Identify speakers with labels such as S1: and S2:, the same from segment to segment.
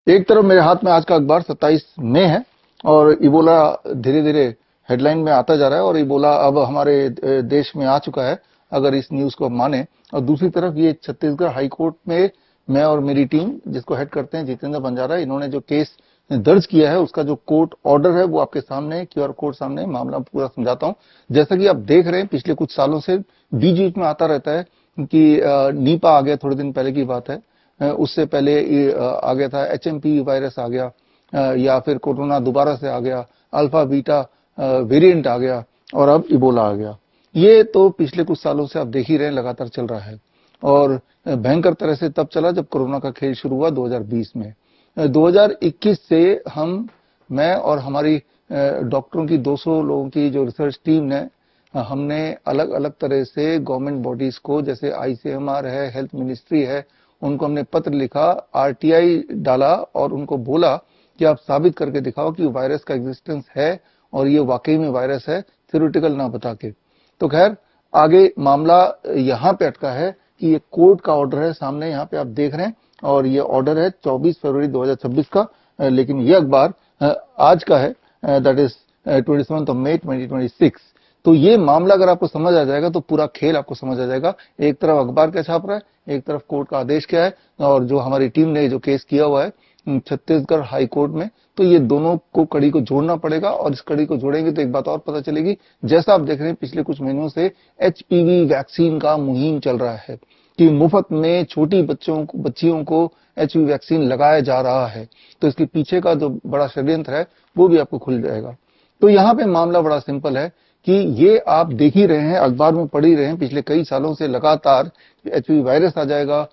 S1: एक तरफ मेरे हाथ में आज का अखबार 27 मई है और इबोला धीरे धीरे हेडलाइन में आता जा रहा है और इबोला अब हमारे देश में आ चुका है, अगर इस न्यूज को माने। और दूसरी तरफ ये छत्तीसगढ़ हाई कोर्ट में मैं और मेरी टीम, जिसको हेड करते हैं जितेंद्र बंजारा, इन्होंने जो केस दर्ज किया है उसका जो कोर्ट ऑर्डर है वो आपके सामने है, क्यूआर कोड सामने है। मामला पूरा समझाता हूँ। जैसा कि आप देख रहे हैं पिछले कुछ सालों से बीच बीच में आता रहता है कि नीपा आ गया, थोड़े दिन पहले की बात है। उससे पहले आ गया था HMP वायरस आ गया, या फिर कोरोना दोबारा से आ गया, अल्फा बीटा वेरिएंट आ गया और अब इबोला आ गया। ये तो पिछले कुछ सालों से आप देख ही रहे हैं, लगातार चल रहा है। और भयंकर तरह से तब चला जब कोरोना का खेल शुरू हुआ 2020 में। 2021 से मैं और हमारी डॉक्टरों की 200 लोगों की जो रिसर्च टीम ने, हमने अलग अलग तरह से गवर्नमेंट बॉडीज को, जैसे ICMR है, हेल्थ मिनिस्ट्री है, उनको हमने पत्र लिखा, RTI डाला और उनको बोला कि आप साबित करके दिखाओ कि वायरस का एग्जिस्टेंस है और ये वाकई में वायरस है, थ्योरेटिकल ना बता के। तो खैर आगे मामला यहाँ पे अटका है कि ये कोर्ट का ऑर्डर है सामने, यहाँ पे आप देख रहे हैं, और ये ऑर्डर है 24 फरवरी 2026 का। लेकिन ये अखबार आज का है, दैट इज 27 मई 2026। तो ये मामला अगर आपको समझ आ जाएगा तो पूरा खेल आपको समझ आ जाएगा। एक तरफ अखबार क्या छाप रहा है, एक तरफ कोर्ट का आदेश क्या है, और जो हमारी टीम ने जो केस किया हुआ है छत्तीसगढ़ हाई कोर्ट में, तो ये दोनों को कड़ी को जोड़ना पड़ेगा। और इस कड़ी को जोड़ेंगे तो एक बात और पता चलेगी, जैसा आप देख रहे हैं पिछले कुछ महीनों से HPV वैक्सीन का मुहिम चल रहा है कि मुफ्त में छोटी बच्चियों को HPV वैक्सीन लगाया जा रहा है। तो इसके पीछे का जो बड़ा षड्यंत्र है वो भी आपको खुल जाएगा। तो यहाँ पे मामला बड़ा सिंपल है कि ये आप देख ही रहे हैं, अखबार में पढ़ ही रहे हैं, पिछले कई सालों से लगातार HPV वायरस आ जाएगा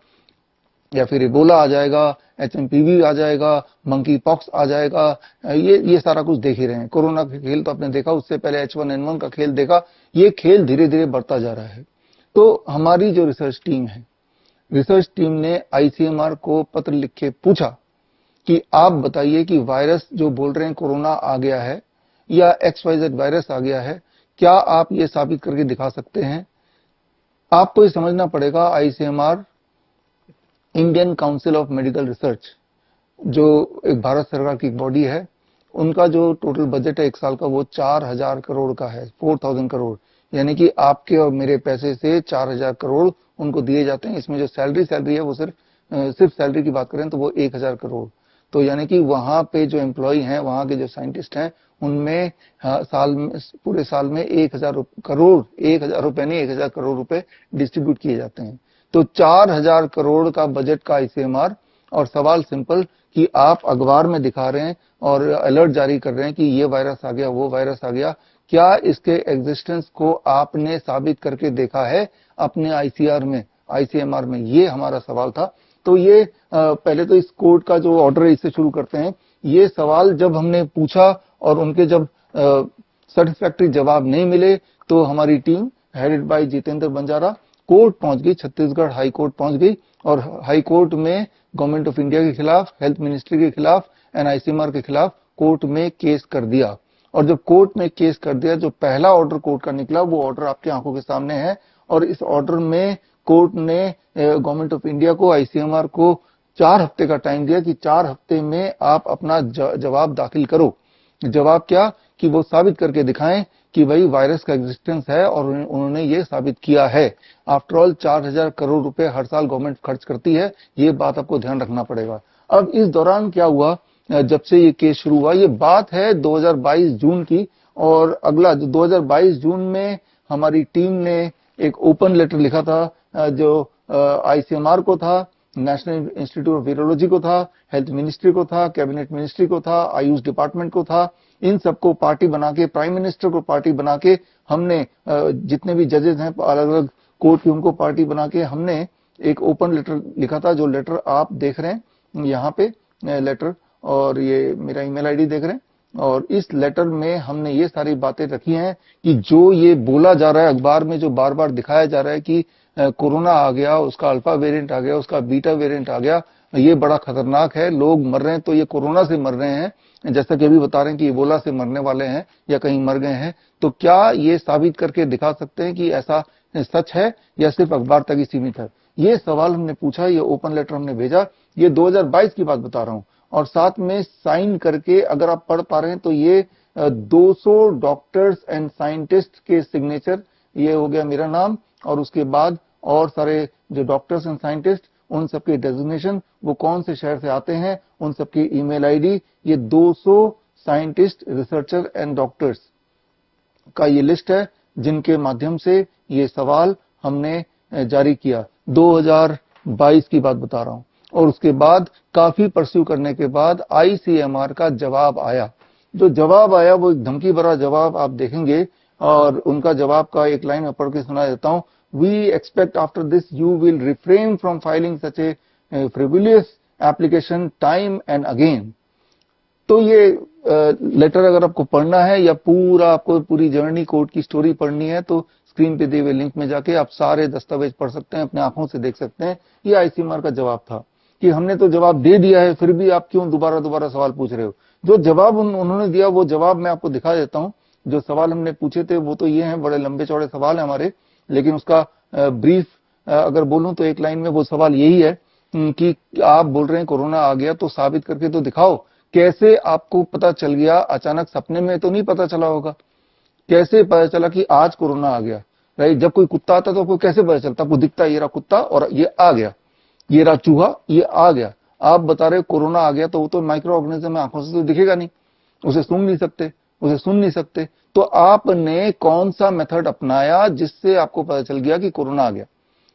S1: या फिर इबोला आ जाएगा, HMPV आ जाएगा, मंकी पॉक्स आ जाएगा, ये सारा कुछ देख ही रहे हैं। कोरोना का खेल तो आपने देखा, उससे पहले H1N1 का खेल देखा। ये खेल धीरे धीरे बढ़ता जा रहा है। तो हमारी जो रिसर्च टीम है, रिसर्च टीम ने ICMR को पत्र लिख के पूछा कि आप बताइए कि वायरस जो बोल रहे हैं कोरोना आ गया है या XYZ वायरस आ गया है, क्या आप ये साबित करके दिखा सकते हैं? आपको ये समझना पड़ेगा, ICMR Indian council of medical research, जो एक भारत सरकार की बॉडी है, उनका जो टोटल बजट है एक साल का वो 4000 करोड़ का है, 4000 करोड़। यानी कि आपके और मेरे पैसे से 4000 करोड़ उनको दिए जाते हैं। इसमें जो सैलरी है वो सिर्फ सैलरी की बात करें तो वो 1000 करोड़। तो यानी कि वहां पे जो एम्प्लॉय हैं, वहां के जो साइंटिस्ट हैं, उनमें पूरे साल में 1000 करोड़, 1000 रुपए नहीं, 1000 करोड़ रुपए डिस्ट्रीब्यूट किए जाते हैं। तो 4000 करोड़ का बजट का ICMR। और सवाल सिंपल कि आप अखबार में दिखा रहे हैं और अलर्ट जारी कर रहे हैं कि ये वायरस आ गया, वो वायरस आ गया, क्या इसके एग्जिस्टेंस को आपने साबित करके देखा है अपने ICMR में? ये हमारा सवाल था। तो ये पहले तो इस कोर्ट का जो ऑर्डर है इससे शुरू करते हैं। ये सवाल जब हमने पूछा और उनके जब सेटिस्फैक्टरी जवाब नहीं मिले तो हमारी team headed by Jitendra Banjara court पहुंच गई, छत्तीसगढ़ हाई कोर्ट पहुंच गई। और हाई कोर्ट में गवर्नमेंट ऑफ इंडिया के खिलाफ, हेल्थ मिनिस्ट्री के खिलाफ एंड ICMR के खिलाफ कोर्ट में केस कर दिया। और जब कोर्ट में केस कर दिया, जो पहला ऑर्डर कोर्ट का निकला वो ऑर्डर आपकी आंखों के सामने है। और इस ऑर्डर में कोर्ट ने गवर्नमेंट ऑफ इंडिया को, ICMR को 4 हफ्ते का टाइम दिया कि 4 हफ्ते में आप अपना जवाब दाखिल करो। जवाब क्या कि वो साबित करके दिखाएं कि भाई वायरस का एग्जिस्टेंस है, और उन्होंने ये साबित किया है। आफ्टर ऑल 4000 करोड़ रुपए हर साल गवर्नमेंट खर्च करती है, ये बात आपको ध्यान रखना पड़ेगा। अब इस दौरान क्या हुआ, जब से ये केस शुरू हुआ, ये बात है 2022 जून की, और अगला 2022 जून में हमारी टीम ने एक ओपन लेटर लिखा था, जो ICMR को था, नेशनल इंस्टीट्यूट ऑफ वायरोलॉजी को था, हेल्थ मिनिस्ट्री को था, कैबिनेट मिनिस्ट्री को था, आयुष डिपार्टमेंट को था। इन सबको पार्टी बना के, प्राइम मिनिस्टर को पार्टी बना के, हमने जितने भी जजेस हैं अलग अलग कोर्ट की, उनको पार्टी बना के हमने एक ओपन लेटर लिखा था। जो लेटर आप देख रहे हैं यहाँ पे लेटर, और ये मेरा ईमेल आईडी देख रहे हैं। और इस लेटर में हमने ये सारी बातें रखी हैं कि जो ये बोला जा रहा है अखबार में, जो बार बार दिखाया जा रहा है कि कोरोना आ गया, उसका अल्फा वेरिएंट आ गया, उसका बीटा वेरिएंट आ गया, ये बड़ा खतरनाक है, लोग मर रहे हैं, तो ये कोरोना से मर रहे हैं, जैसा कि अभी बता रहे हैं कि इबोला से मरने वाले हैं या कहीं मर गए हैं। तो क्या ये साबित करके दिखा सकते हैं कि ऐसा सच है या सिर्फ अखबार तक ही सीमित है? ये सवाल हमने पूछा, ये ओपन लेटर हमने भेजा। ये 2022 की बात बता रहा हूं। और साथ में साइन करके, अगर आप पढ़ पा रहे हैं तो ये 200 डॉक्टर्स एंड साइंटिस्ट के सिग्नेचर, ये हो गया मेरा नाम, और उसके बाद और सारे जो डॉक्टर्स एंड साइंटिस्ट उन सबके डेजिग्नेशन, वो कौन से शहर से आते हैं, उन सबकी ईमेल आईडी, ये 200 साइंटिस्ट, रिसर्चर एंड डॉक्टर्स का ये लिस्ट है जिनके माध्यम से ये सवाल हमने जारी किया। 2022 की बात बता रहा हूं। और उसके बाद काफी परस्यू करने के बाद आईसीएमआर का जवाब आया। जो जवाब आया वो एक धमकी भरा जवाब आप देखेंगे, और उनका जवाब का एक लाइन में पढ़ के सुना देता हूं। We expect after this you will refrain from filing such a frivolous application time and again. तो ये लेटर अगर आपको पढ़ना है या पूरा आपको पूरी जर्नी कोर्ट की स्टोरी पढ़नी है तो स्क्रीन पे दिए हुए लिंक में जाके आप सारे दस्तावेज पढ़ सकते हैं, अपने आंखों से देख सकते हैं। ये आईसीएमआर का जवाब था कि हमने तो जवाब दे दिया है, फिर भी आप क्यों दोबारा सवाल पूछ रहे हो। जो जवाब उन्होंने दिया वो जवाब मैं आपको दिखा देता हूं। जो सवाल हमने पूछे थे वो तो ये हैं, बड़े लंबे चौड़े सवाल है हमारे, लेकिन उसका ब्रीफ अगर बोलूं तो एक लाइन में वो सवाल यही है कि आप बोल रहे हैं कोरोना आ गया, तो साबित करके तो दिखाओ। कैसे आपको पता चल गया? अचानक सपने में तो नहीं पता चला होगा। कैसे पता चला कि आज कोरोना आ गया? राइट, जब कोई कुत्ता आता तो आपको कैसे पता चलता? आपको दिखता ये रहा कुत्ता और ये आ गया, ये रहा चूहा, ये आ गया। आप बता रहे कोरोना आ गया, तो वो तो माइक्रो ऑर्गेनिज्म आंखों से तो दिखेगा नहीं, उसे सूंघ नहीं सकते, उसे सुन नहीं सकते। तो आपने कौन सा मेथड अपनाया जिससे आपको पता चल गया कि कोरोना आ गया?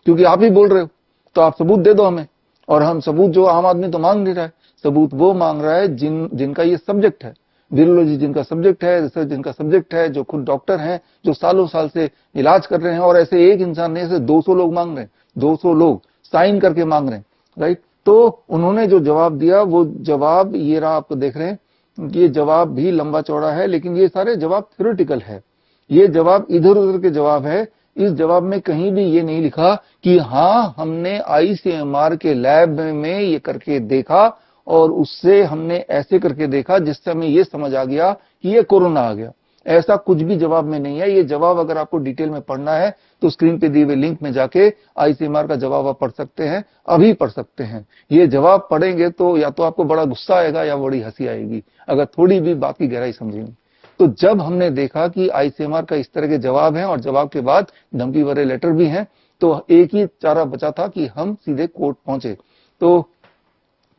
S1: क्योंकि आप ही बोल रहे हो, तो आप सबूत दे दो हमें। और हम सबूत, जो आम आदमी तो मांग नहीं रहा है, सबूत वो मांग रहा है जिनका ये सब्जेक्ट है, वीरोलॉजी जिनका सब्जेक्ट है, रिसर्च जिनका सब्जेक्ट है, जो खुद डॉक्टर हैं, जो सालों साल से इलाज कर रहे हैं। और ऐसे एक इंसान नहीं, ऐसे 200 लोग मांग रहे हैं, 200 लोग साइन करके मांग रहे हैं। राइट, तो उन्होंने जो जवाब दिया वो जवाब ये रहा, आपको देख रहे हैं। ये जवाब भी लंबा चौड़ा है, लेकिन ये सारे जवाब थ्योरेटिकल है। ये जवाब इधर उधर के जवाब है। इस जवाब में कहीं भी ये नहीं लिखा कि हाँ हमने आईसीएमआर के लैब में ये करके देखा और उससे हमने ऐसे करके देखा जिससे हमें ये समझ आ गया कि ये कोरोना आ गया। ऐसा कुछ भी जवाब में नहीं है। ये जवाब अगर आपको डिटेल में पढ़ना है तो स्क्रीन पे दिए हुए लिंक में जाके आईसीएमआर का जवाब आप पढ़ सकते हैं, अभी पढ़ सकते हैं। ये जवाब पढ़ेंगे तो या तो आपको बड़ा गुस्सा आएगा या बड़ी हंसी आएगी, अगर थोड़ी भी बात की गहराई समझेंगे। तो जब हमने देखा कि आईसीएमआर का इस तरह के जवाब हैं और जवाब के बाद धमकी भरे लेटर भी हैं, तो एक ही चारा बचा था कि हम सीधे कोर्ट पहुंचे। तो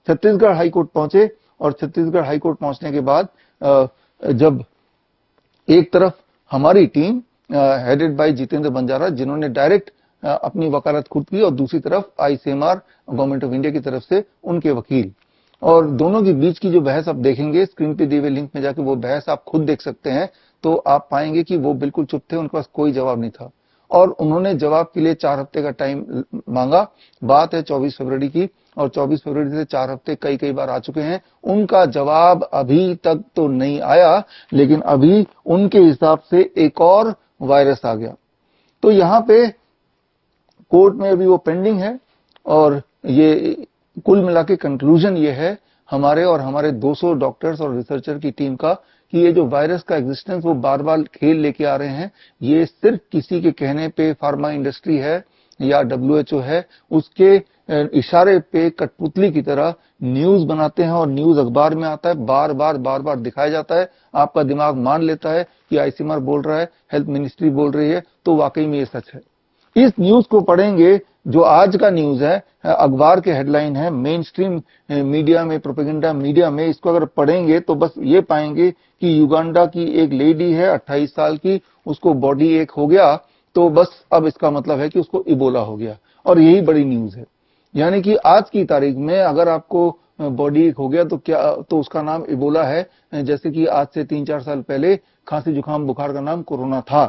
S1: छत्तीसगढ़ हाईकोर्ट पहुंचे, और छत्तीसगढ़ हाईकोर्ट पहुंचने के बाद जब एक तरफ हमारी team headed by Jitendra Banjara, जिन्होंने डायरेक्ट अपनी वकालत खुद की, और दूसरी तरफ आईसीएमआर गवर्नमेंट ऑफ इंडिया की तरफ से उनके वकील, और दोनों के बीच की जो बहस आप देखेंगे, स्क्रीन पे दिए हुए लिंक में जाके वो बहस आप खुद देख सकते हैं। तो आप पाएंगे कि वो बिल्कुल चुप थे, उनके पास कोई जवाब नहीं था, और उन्होंने जवाब के लिए 4 हफ्ते का टाइम मांगा। बात है 24 फरवरी की, और 24 फरवरी से 4 हफ्ते कई बार आ चुके हैं। उनका जवाब अभी तक तो नहीं आया, लेकिन अभी उनके हिसाब से एक और वायरस आ गया। तो यहां पे कोर्ट में अभी वो पेंडिंग है, और ये कुल मिला के कंक्लूजन ये है हमारे और हमारे 200 डॉक्टर्स और रिसर्चर की टीम का, कि ये जो वायरस का एग्जिस्टेंस वो बार बार खेल लेके आ रहे हैं। ये सिर्फ किसी के कहने पे फार्मा इंडस्ट्री है या WHO है, उसके इशारे पे कठपुतली की तरह न्यूज बनाते हैं, और न्यूज अखबार में आता है, बार बार दिखाया जाता है। आपका दिमाग मान लेता है कि आईसीएमआर बोल रहा है, हेल्थ मिनिस्ट्री बोल रही है, तो वाकई में ये सच है। इस न्यूज को पढ़ेंगे जो आज का न्यूज है, अखबार के हेडलाइन है, मेन स्ट्रीम मीडिया में, प्रोपेगेंडा मीडिया में, इसको अगर पढ़ेंगे तो बस ये पाएंगे कि युगांडा की एक लेडी है 28 साल की, उसको बॉडी एक हो गया, तो बस अब इसका मतलब है कि उसको इबोला हो गया, और यही बड़ी न्यूज है। यानी कि आज की तारीख में अगर आपको बॉडी एक हो गया तो क्या, तो उसका नाम इबोला है। जैसे कि आज से 3-4 साल पहले खांसी जुकाम बुखार का नाम कोरोना था।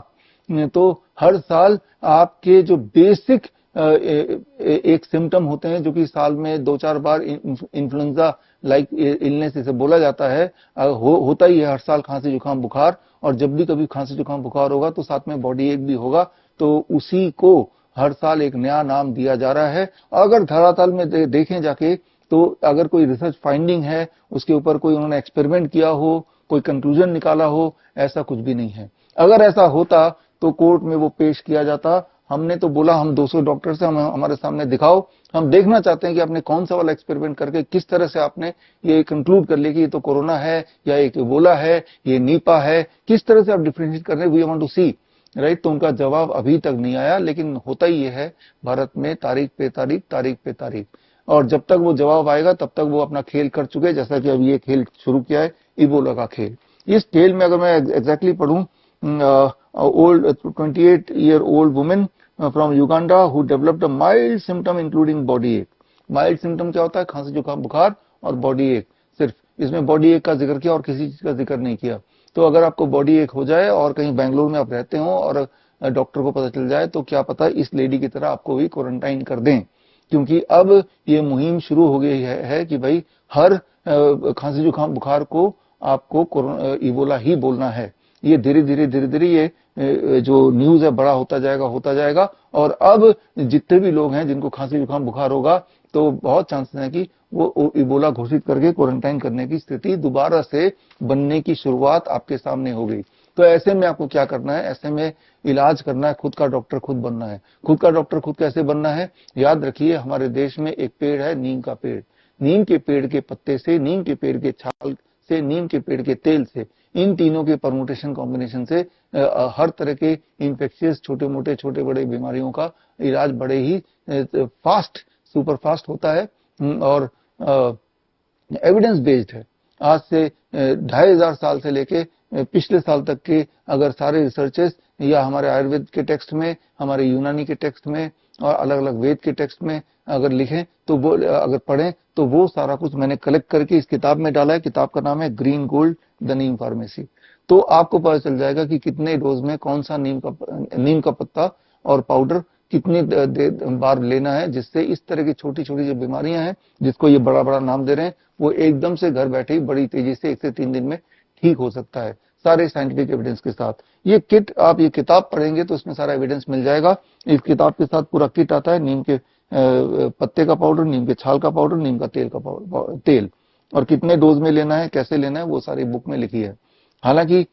S1: तो हर साल आपके जो बेसिक एक सिम्टम होते हैं, जो कि साल में 2-4 बार इन्फ्लुएंजा लाइक इलनेस इसे बोला जाता है, होता ही है हर साल खांसी जुकाम बुखार। और जब भी कभी खांसी जुकाम बुखार होगा तो साथ में बॉडी एक भी होगा, तो उसी को हर साल एक नया नाम दिया जा रहा है। अगर धरातल में देखें जाके, तो अगर कोई रिसर्च फाइंडिंग है, उसके ऊपर कोई उन्होंने एक्सपेरिमेंट किया हो, कोई कंक्लूजन निकाला हो, ऐसा कुछ भी नहीं है। अगर ऐसा होता तो कोर्ट में वो पेश किया जाता, हमने तो बोला हम 200 डॉक्टर से, हम हमारे सामने दिखाओ, हम देखना चाहते हैं कि आपने कौन सा वाला एक्सपेरिमेंट करके किस तरह से आपने ये कंक्लूड कर लिया कि ये तो कोरोना है या एक इबोला है, ये नीपा है, किस तरह से आप डिफरेंशिएट कर रहे हैं, we want to see, right. तो उनका जवाब अभी तक नहीं आया, लेकिन होता ही ये है भारत में, तारीख पे तारीख, तारीख पे तारीख, और जब तक वो जवाब आएगा तब तक वो अपना खेल कर चुके हैं, जैसा कि अब ये खेल शुरू किया है इबोला का खेल। इस खेल में अगर मैं एग्जैक्टली पढ़ूं, old 28-year-old woman from Uganda who developed a mild symptom including body ache। Mild symptom क्या होता है? खांसी जुकाम बुखार और बॉडी एक, सिर्फ इसमें बॉडी एक का जिक्र किया और किसी चीज का जिक्र नहीं किया। तो अगर आपको बॉडी एक हो जाए और कहीं बैंगलोर में आप रहते हो और डॉक्टर को पता चल जाए, तो क्या पता इस लेडी की तरह आपको भी क्वारंटाइन कर दें, क्योंकि अब ये मुहिम शुरू हो गई है कि भाई हर खांसी जुकाम बुखार को आपको इबोला ही बोलना है। ये धीरे धीरे ये जो न्यूज है बड़ा होता जाएगा, और अब जितने भी लोग हैं जिनको खांसी जुकाम बुखार होगा, तो बहुत चांसेस हैं कि वो इबोला घोषित करके क्वारंटाइन करने की स्थिति दोबारा से बनने की शुरुआत आपके सामने हो गई। तो ऐसे में आपको क्या करना है? ऐसे में इलाज करना है, खुद का डॉक्टर खुद बनना है। खुद का डॉक्टर खुद कैसे बनना है? याद रखिए, हमारे देश में एक पेड़ है, नीम का पेड़। नीम के पेड़ के पत्ते से, नीम के पेड़ के छाल से, नीम के पेड़ के तेल से, इन तीनों के परमुटेशन कॉम्बिनेशन से हर तरह के इंफेक्शियस छोटे मोटे छोटे बड़े बीमारियों का इलाज बड़े ही फास्ट, सुपर फास्ट होता है और एविडेंस बेस्ड है। आज से 2500 साल से लेके पिछले साल तक के अगर सारे रिसर्चेस या हमारे आयुर्वेद के टेक्स्ट में, हमारे यूनानी के टेक्स्ट में और अलग अलग वेद के टेक्स्ट में अगर लिखें, तो वो अगर पढ़ें, तो वो सारा कुछ मैंने कलेक्ट करके इस किताब में डाला है। किताब का नाम है green gold the Neem pharmacy. तो आपको पता चल जाएगा कि कितने डोज में कौन सा नीम का पत्ता और पाउडर कितनी बार लेना है, जिससे इस तरह की छोटी छोटी जो बीमारियां हैं, जिसको ये बड़ा बड़ा नाम दे रहे हैं, वो एकदम से घर बैठे ही बड़ी तेजी से 1 से 3 दिन में ठीक हो सकता है, सारे साइंटिफिक एविडेंस के साथ। ये किट, आप ये किताब पढ़ेंगे तो इसमें सारा एविडेंस मिल जाएगा। इस किताब के साथ पूरा किट आता है, नीम के पत्ते का पाउडर, नीम के छाल का पाउडर, नीम का तेल, और कितने डोज में लेना है, कैसे लेना है, वो सारी बुक में लिखी है। हालांकि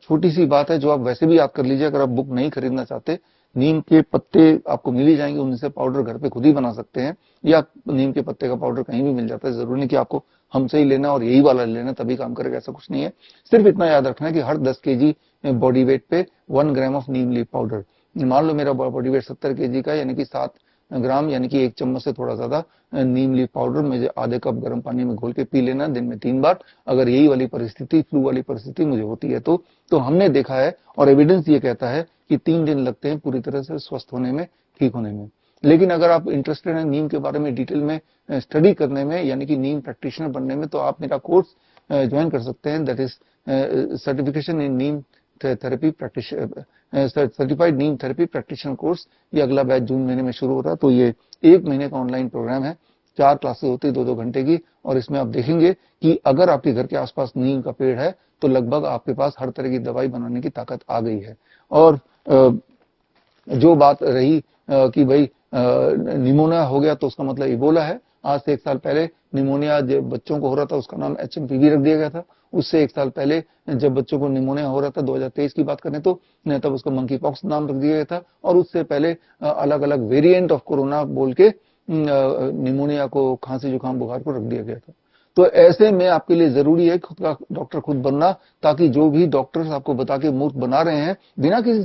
S1: छोटी सी बात है जो आप वैसे भी याद कर लीजिए, अगर आप बुक नहीं खरीदना चाहते, नीम के पत्ते आपको मिल ही जाएंगे, उनसे पाउडर घर पे खुद ही बना सकते हैं, या नीम के पत्ते का पाउडर कहीं भी मिल जाता है। जरूरी नहीं कि आपको हमसे ही लेना और यही वाला लेना तभी काम करेगा, ऐसा कुछ नहीं है। सिर्फ इतना याद रखना है कि हर 10 केजी बॉडी वेट पे 1 gram of Neem leaf powder. मान लो मेरा बॉडी वेट 70 केजी का, यानी कि 7 ग्राम, यानी कि 1 चम्मच से थोड़ा ज्यादा नीम लीफ पाउडर मुझे आधे कप गर्म पानी में घोल के पी लेना दिन में 3 बार। अगर यही वाली परिस्थिति, फ्लू वाली परिस्थिति मुझे होती है तो हमने देखा है और एविडेंस ये कहता है कि 3 दिन लगते हैं पूरी तरह से स्वस्थ होने में, ठीक होने में। लेकिन अगर आप इंटरेस्टेड हैं नीम के बारे में डिटेल में स्टडी करने में, यानी कि नीम प्रैक्टिशनर बनने में, तो आप मेरा कोर्स ज्वाइन कर सकते हैं, that is certification in Neem therapy practitioner, certified Neem therapy practitioner course. ये अगला बैच जून महीने में शुरू हो रहा है। तो ये 1 महीने का ऑनलाइन प्रोग्राम है, 4 क्लासेस होती है 2-2 घंटे की, और इसमें आप देखेंगे कि अगर आपके घर के आसपास नीम का पेड़ है तो लगभग आपके पास हर तरह की दवाई बनाने की ताकत आ गई है। और जो बात रही कि भाई निमोनिया हो गया तो उसका मतलब इबोला है, आज से 1 साल पहले निमोनिया जब बच्चों को हो रहा था उसका नाम HMPV रख दिया गया था। उससे 1 साल पहले जब बच्चों को निमोनिया हो रहा था, 2023 की बात करें तो तब उसको मंकी पॉक्स नाम रख दिया गया था, और उससे पहले अलग अलग वेरिएंट ऑफ कोरोना बोल के निमोनिया को, खांसी जुकाम बुखार को रख दिया गया था। तो ऐसे में आपके लिए जरूरी है खुद का डॉक्टर खुद बनना, ताकि जो भी डॉक्टर्स आपको बता के मूर्ख बना रहे हैं बिना किसी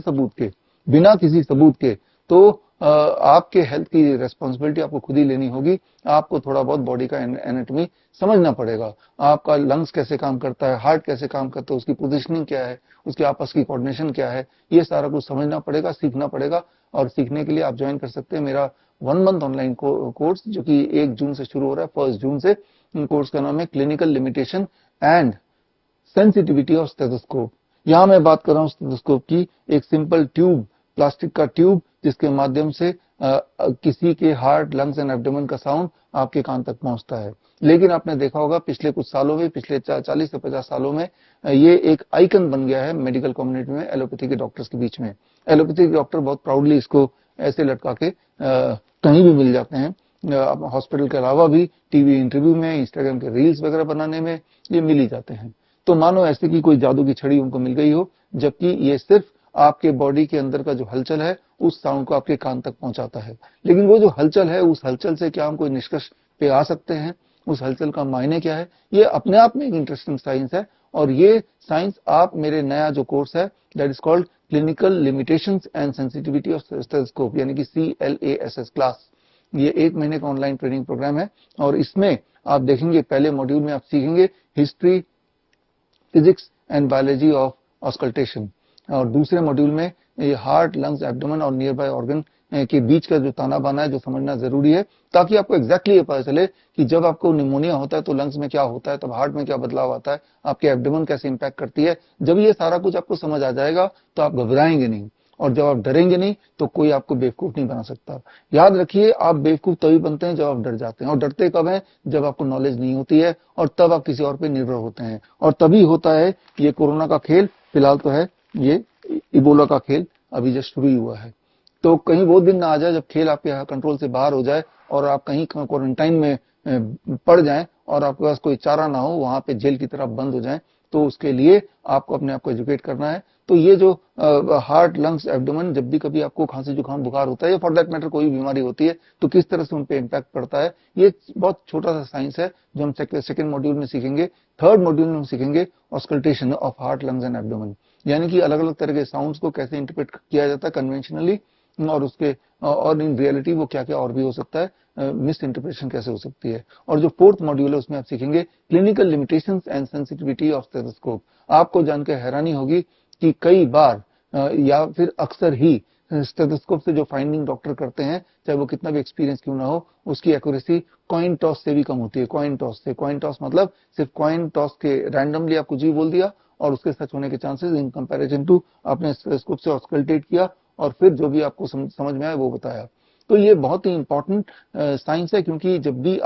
S1: सबूत के, तो आपके हेल्थ की रिस्पांसिबिलिटी आपको खुद ही लेनी होगी। आपको थोड़ा बहुत बॉडी का एनाटॉमी समझना पड़ेगा, आपका लंग्स कैसे काम करता है, हार्ट कैसे काम करता है, उसकी पोजीशनिंग क्या है, उसके आपस की कोऑर्डिनेशन क्या है, ये सारा कुछ समझना पड़ेगा, सीखना पड़ेगा। और सीखने के लिए आप ज्वाइन कर सकते हैं मेरा 1 मंथ ऑनलाइन कोर्स, जो कि 1 जून से शुरू हो रहा है, 1 जून से। कोर्स का नाम है clinical limitation and sensitivity of stethoscope. यहां मैं बात कर रहा हूं स्टेथोस्कोप की, एक सिंपल ट्यूब, प्लास्टिक का ट्यूब, जिसके माध्यम से किसी के हार्ट, लंग्स एंड एब्डोमेन का साउंड आपके कान तक पहुंचता है। लेकिन आपने देखा होगा पिछले कुछ सालों में, पिछले 40 से 50 सालों में ये एक आइकन बन गया है मेडिकल कम्युनिटी में, एलोपैथी के डॉक्टर्स के बीच में। एलोपैथी के डॉक्टर बहुत प्राउडली इसको ऐसे लटका के कहीं भी मिल जाते हैं, हॉस्पिटल के अलावा भी टीवी इंटरव्यू में, इंस्टाग्राम के रील्स वगैरह बनाने में ये मिल ही जाते हैं। तो मानो ऐसे कि कोई जादू की छड़ी उनको मिल गई हो, जबकि ये सिर्फ आपके बॉडी के अंदर का जो हलचल है उस साउंड को आपके कान तक पहुंचाता है। लेकिन वो जो हलचल है, उस हलचल से क्या हम कोई निष्कर्ष पे आ सकते हैं, उस हलचल का मायने क्या है, ये अपने आप में एक इंटरेस्टिंग साइंस है। और ये साइंस आप मेरे नया जो कोर्स है that is called clinical limitations and sensitivity of stethoscope यानी कि CLASS क्लास, ये 1 महीने का ऑनलाइन ट्रेनिंग प्रोग्राम है। और इसमें आप देखेंगे पहले मॉड्यूल में आप सीखेंगे history, physics and biology of auscultation, और दूसरे मॉड्यूल में ये हार्ट, लंग्स, एब्डोमेन और नियर बाय ऑर्गन के बीच का जो ताना बाना है, जो समझना जरूरी है, ताकि आपको एग्जैक्टली ये पता चले कि जब आपको निमोनिया होता है तो लंग्स में क्या होता है, तब हार्ट में क्या बदलाव आता है, आपके एब्डोमेन कैसे इंपैक्ट करती है। जब ये सारा कुछ आपको समझ आ जाएगा तो आप घबराएंगे नहीं, और जब आप डरेंगे नहीं तो कोई आपको बेवकूफ नहीं बना सकता। याद रखिए, आप बेवकूफ तभी बनते हैं जब आप डर जाते हैं, और डरते कब हैं, जब आपको नॉलेज नहीं होती है, और तब आप किसी और पे निर्भर होते हैं, और तभी होता है ये कोरोना का खेल। फिलहाल तो है ये इबोला का खेल, अभी जस्ट शुरू ही हुआ है। तो कहीं वो दिन ना आ जाए जब खेल आपके कंट्रोल से बाहर हो जाए और आप कहीं क्वारंटाइन में पड़ जाएं और आपके पास कोई चारा ना हो, वहां पे जेल की तरफ बंद हो जाएं। तो उसके लिए आपको अपने आप को एजुकेट करना है। तो ये जो हार्ट, लंग्स, एब्डोमेन, जब भी कभी आपको खांसी, जुकाम, बुखार होता है, या फॉर दैट मैटर कोई भी बीमारी होती है, तो किस तरह से उन पे इम्पैक्ट पड़ता है, ये बहुत छोटा सा साइंस है जो हम सेकंड मॉड्यूल में सीखेंगे। थर्ड मॉड्यूल में हम सीखेंगे auscultation of heart, lungs and abdomen, यानी कि अलग अलग तरह के साउंड्स को कैसे इंटरप्रेट किया जाता है कन्वेंशनली, और उसके और इन रियलिटी वो क्या क्या और भी हो सकता है, मिस इंटरप्रिटेशन कैसे हो सकती है। और जो फोर्थ मॉड्यूल है उसमें आप सीखेंगे clinical limitations and sensitivity of stethoscope. आपको जानकर हैरानी होगी कि कई बार या फिर अक्सर ही स्टेथोस्कोप से जो फाइंडिंग डॉक्टर करते हैं, चाहे वो कितना भी एक्सपीरियंस क्यों ना हो, उसकी एक्यूरेसी कॉइन टॉस से भी कम होती है। कॉइन टॉस से, कॉइन टॉस मतलब सिर्फ कॉइन टॉस के रैंडमली आप कुछ भी बोल दिया और उसके सच होने के चांसेस इन कंपैरिजन टू आपने स्टेथोस्कोप से ऑस्कल्टेट किया और फिर जो भी आपको समझ में आया वो बताया। तो ये बहुत ही इंपॉर्टेंट साइंस है, क्योंकि जब भी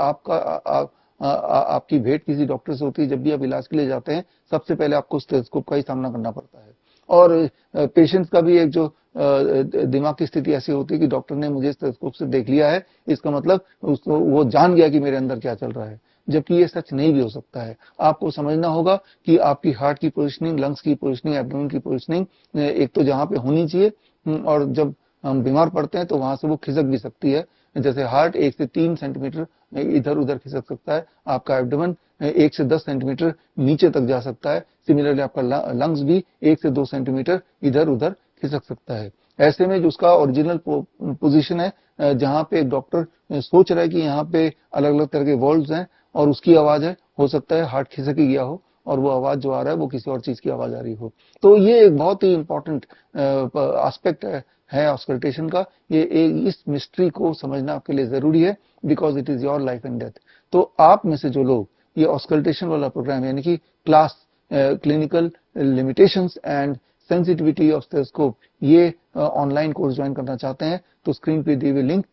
S1: आपकी भेंट किसी डॉक्टर से होती है, जब भी आप इलाज के लिए जाते हैं, सबसे पहले आपको स्टेथोस्कोप का ही सामना करना पड़ता है। और पेशेंट्स का भी एक जो दिमाग की स्थिति ऐसी होती है कि डॉक्टर ने मुझे स्टेथोस्कोप से देख लिया है, इसका मतलब उसको वो जान गया कि मेरे अंदर क्या चल रहा है, जबकि ये सच नहीं भी हो सकता है। आपको समझना होगा कि आपकी हार्ट की पोजीशनिंग, लंग्स की पोजीशनिंग, एब्डोमेन की पोजीशनिंग एक तो जहां पे होनी चाहिए, और जब हम बीमार पड़ते हैं तो वहां से वो खिसक भी सकती है। जैसे हार्ट 1 से 3 सेंटीमीटर इधर उधर खिसक सकता है, आपका एब्डोमेन 1 से 10 सेंटीमीटर नीचे तक जा सकता है, सिमिलरली आपका लंग्स भी 1 से 2 सेंटीमीटर इधर उधर खिसक सकता है। ऐसे में जो उसका ओरिजिनल पोजीशन है, जहां पे डॉक्टर सोच रहा है कि यहाँ पे अलग अलग तरह के वर्ल्ड्स हैं और उसकी आवाज है, हो सकता है हार्ट खिसक ही गया हो और वो आवाज जो आ रहा है वो किसी और चीज की आवाज आ रही हो। तो ये एक बहुत ही इंपॉर्टेंट एस्पेक्ट है ऑस्कल्टेशन का। ये इस मिस्ट्री को समझना आपके लिए जरूरी है, because it is your life and death. तो आप में से जो लोग ये ऑस्कल्टेशन वाला प्रोग्राम यानी कि class clinical limitations and sensitivity of stethoscope, ये ऑनलाइन कोर्स ज्वाइन करना चाहते हैं, तो स्क्रीन पे दी हुई लिंक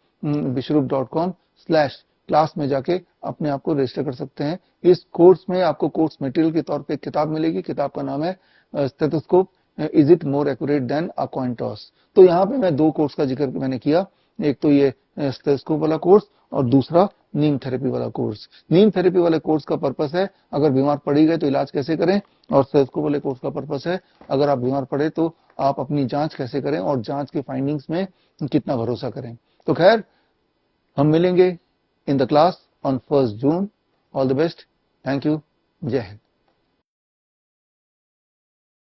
S1: bishrup.com/क्लास में जाके अपने आप को रजिस्टर कर सकते हैं। इस कोर्स में आपको कोर्स मटेरियल के तौर पे एक किताब मिलेगी। किताब का नाम है stethoscope is it more accurate then a coin toss. तो यहाँ पे मैं 2 कोर्स का जिक्र मैंने किया, एक तो ये स्टेथोस्कोप वाला कोर्स और दूसरा नीम थेरेपी वाला कोर्स। नीम थेरेपी वाले कोर्स का पर्पस है अगर बीमार पड़ी गए तो इलाज कैसे करें, और स्टेथोस्कोप वाले कोर्स का पर्पस है अगर आप बीमार पड़े तो आप अपनी जांच कैसे करें और जांच के फाइंडिंग्स में कितना भरोसा करें। तो खैर, हम मिलेंगे in the class on 1 June. All the best, thank you, जय हिंद।